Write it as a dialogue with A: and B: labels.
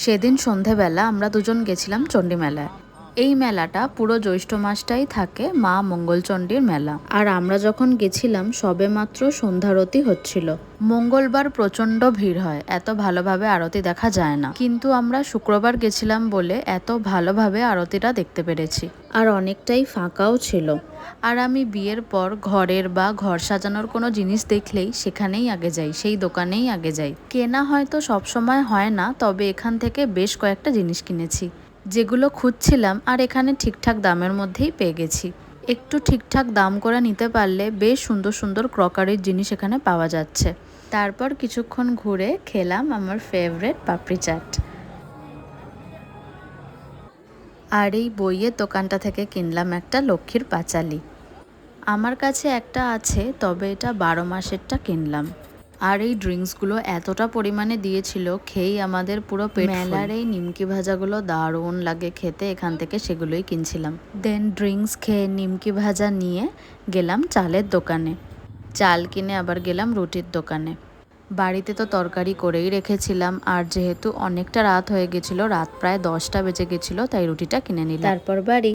A: সেদিন সন্ধেবেলা আমরা দুজন গেছিলাম চণ্ডী মেলায়। এই মেলাটা পুরো জ্যৈষ্ঠ মাসটাই থাকে, মা মঙ্গলচণ্ডীর মেলা। আর আমরা যখন গেছিলাম সবে মাত্র সন্ধ্যারতি হচ্ছিল। মঙ্গলবার প্রচণ্ড ভিড় হয়, এত ভালোভাবে আরতি দেখা যায় না, কিন্তু আমরা শুক্রবার গেছিলাম বলে এত ভালোভাবে আরতিটা দেখতে পেরেছি। আর অনেকটাই ফাঁকাও ছিল। আর আমি বিয়ের পর ঘরের বা ঘর সাজানোর কোনো জিনিস দেখলেই সেখানেই আগে যাই, সেই দোকানেই আগে যাই। কেনা হয়তো সবসময় হয় না, তবে এখান থেকে বেশ কয়েকটা জিনিস কিনেছি যেগুলো খুঁজছিলাম, আর এখানে ঠিকঠাক দামের মধ্যেই পেয়ে গেছি। একটু ঠিকঠাক দাম করে নিতে পারলে বেশ সুন্দর সুন্দর ক্রকারির জিনিস এখানে পাওয়া যাচ্ছে। তারপর কিছুক্ষণ ঘুরে খেলাম আমার ফেভারিট পাপড়ি চাট। আর এই বইয়ের দোকানটা থেকে কিনলাম একটা লক্ষ্মীর পাঁচালী। আমার কাছে একটা আছে, তবে এটা 12 মাসেরটা কিনলাম। আর এই ড্রিঙ্কসগুলো এতটা পরিমাণে দিয়েছিল, খেয়েই আমাদের পুরো পেট ফুল। মেলার এই নিমকি ভাজাগুলো দারুণ লাগে খেতে, এখান থেকে সেগুলোই কিনছিলাম। দেন ড্রিঙ্কস খেয়ে নিমকি ভাজা নিয়ে গেলাম চালের দোকানে। চাল কিনে আবার গেলাম রুটির দোকানে। বাড়িতে তো তরকারি করেই রেখেছিলাম, আর যেহেতু অনেকটা রাত হয়ে গেছিলো, রাত প্রায় 10টা বেজে গেছিলো, তাই রুটিটা কিনে নিলাম। তারপর বাড়ি।